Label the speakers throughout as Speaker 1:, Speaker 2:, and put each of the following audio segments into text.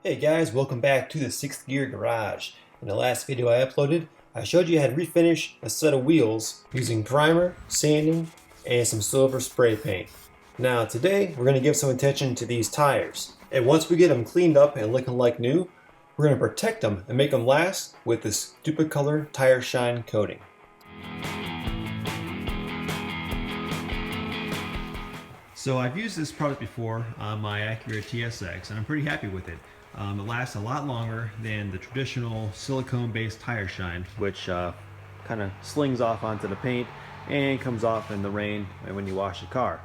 Speaker 1: Hey guys, welcome back to the 6th Gear Garage. In the last video I uploaded, I showed you how to refinish a set of wheels using primer, sanding, and some silver spray paint. Now today, we're going to give some attention to these tires. And once we get them cleaned up and looking like new, we're going to protect them and make them last with this Duplicolor Tire Shine coating. So I've used this product before on my Acura TSX and I'm pretty happy with it. It lasts a lot longer than the traditional silicone-based tire shine, which kind of slings off onto the paint and comes off in the rain when you wash the car.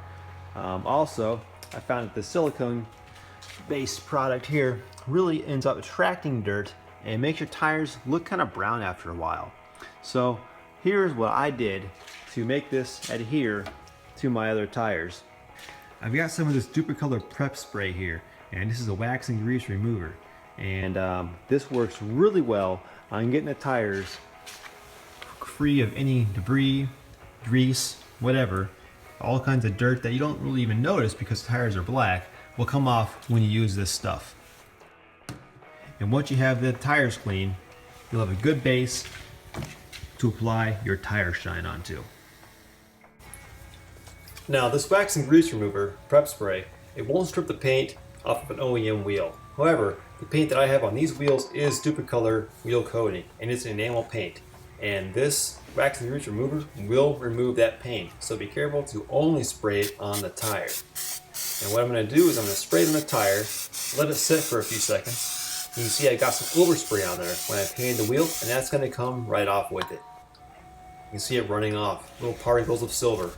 Speaker 1: Also, I found that the silicone-based product here really ends up attracting dirt and makes your tires look kind of brown after a while. So here's what I did to make this adhere to my other tires. I've got some of this Duplicolor prep spray here, and this is a wax and grease remover, and this works really well on getting the tires free of any debris, grease, whatever. All kinds of dirt that you don't really even notice because the tires are black will come off when you use this stuff. And once you have the tires clean, you'll have a good base to apply your tire shine onto. Now this wax and grease remover prep spray, it won't strip the paint off of an OEM wheel. However, the paint that I have on these wheels is Dupli-Color wheel coating, and it's an enamel paint. And this wax and grease remover will remove that paint, so be careful to only spray it on the tire. And what I'm going to do is I'm going to spray it on the tire, let it sit for a few seconds. You can see I got some overspray on there when I painted the wheel, and that's going to come right off with it. You can see it running off, little particles of silver.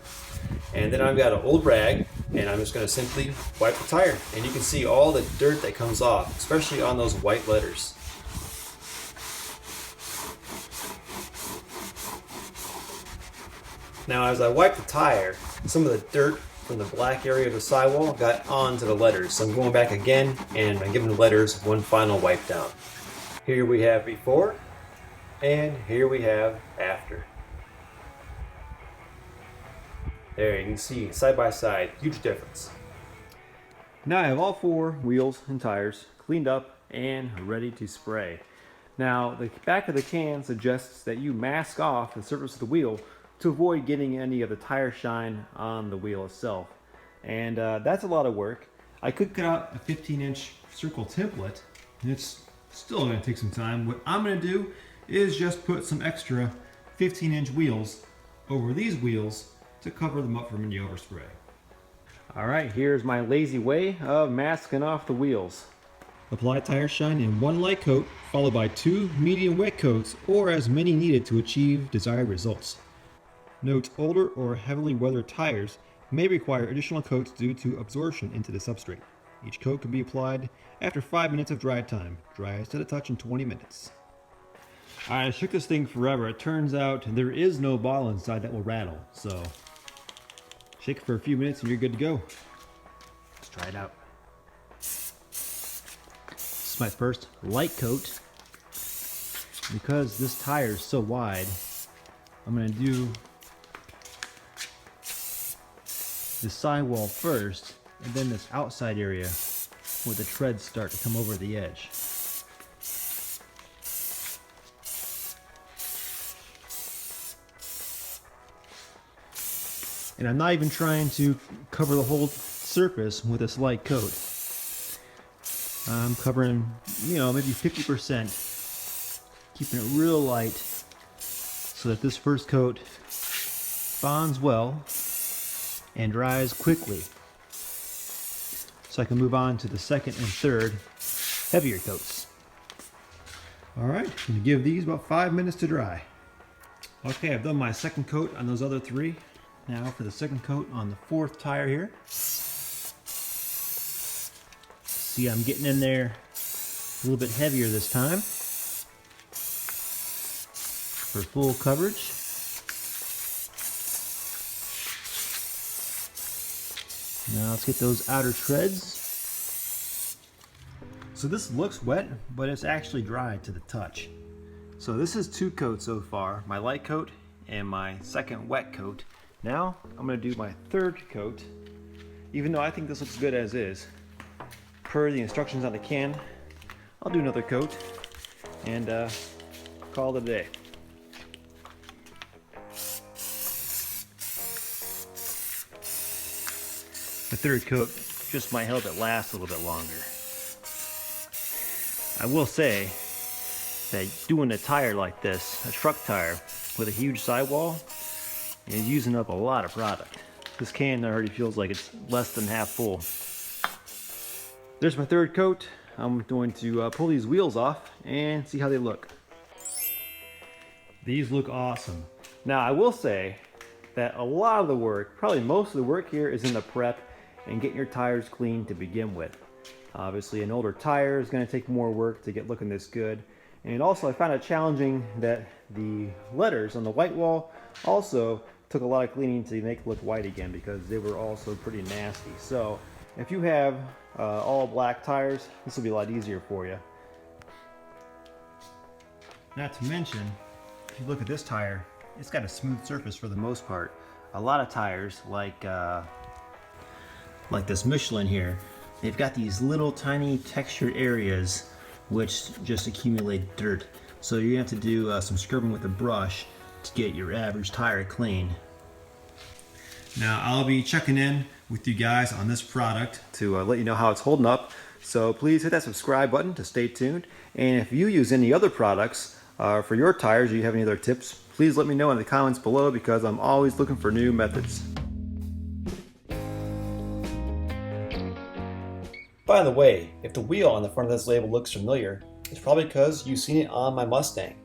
Speaker 1: And then I've got an old rag, and I'm just going to simply wipe the tire. And you can see all the dirt that comes off, especially on those white letters. Now as I wipe the tire, some of the dirt from the black area of the sidewall got onto the letters. So I'm going back again, and I'm giving the letters one final wipe down. Here we have before, and here we have after. There you can see side by side, huge difference. Now I have all four wheels and tires cleaned up and ready to spray. Now the back of the can suggests that you mask off the surface of the wheel to avoid getting any of the tire shine on the wheel itself. And that's a lot of work. I could cut out a 15-inch circle template, and it's still going to take some time. What I'm going to do is just put some extra 15-inch wheels over these wheels to cover them up from any overspray. Alright, here's my lazy way of masking off the wheels. Apply tire shine in one light coat, followed by 2 medium wet coats, or as many needed to achieve desired results. Note, older or heavily weathered tires may require additional coats due to absorption into the substrate. Each coat can be applied after 5 minutes of dry time. Dry to the touch in 20 minutes. I shook this thing forever. It turns out there is no ball inside that will rattle, so shake it for a few minutes and you're good to go. Let's try it out. This is my first light coat. Because this tire is so wide, I'm going to do the sidewall first, and then this outside area where the treads start to come over the edge. And I'm not even trying to cover the whole surface with this light coat. I'm covering, maybe 50%, keeping it real light so that this first coat bonds well and dries quickly. So I can move on to the second and third heavier coats. Alright, I'm going to give these about 5 minutes to dry. Okay, I've done my second coat on those other three. Now for the second coat on the fourth tire here. See, I'm getting in there a little bit heavier this time for full coverage. Now let's get those outer treads. So this looks wet, but it's actually dry to the touch. So this is 2 coats so far, my light coat and my second wet coat. Now I'm going to do my third coat, even though I think this looks good as is. Per the instructions on the can, I'll do another coat and call it a day. The third coat just might help it last a little bit longer. I will say that doing a tire like this, a truck tire with a huge sidewall, is using up a lot of product. This can already feels like it's less than half full. There's my third coat. I'm going to pull these wheels off and see how they look. These look awesome. Now I will say that a lot of the work, probably most of the work here, is in the prep and getting your tires clean to begin with. Obviously an older tire is going to take more work to get looking this good. And also I found it challenging that the letters on the white wall also took a lot of cleaning to make it look white again, because they were also pretty nasty. So if you have all black tires, this will be a lot easier for you. Not to mention, if you look at this tire, it's got a smooth surface for the most part. A lot of tires, like this Michelin here, they've got these little tiny textured areas which just accumulate dirt. So you have to do some scrubbing with a brush to get your average tire clean. Now I'll be checking in with you guys on this product to let you know how it's holding up. So please hit that subscribe button to stay tuned. And if you use any other products for your tires, or you have any other tips, please let me know in the comments below, because I'm always looking for new methods. By the way, if the wheel on the front of this label looks familiar, it's probably because you've seen it on my Mustang.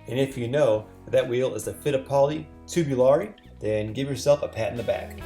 Speaker 1: And if you know that wheel is the Fittipaldi Tubulari, then give yourself a pat in the back.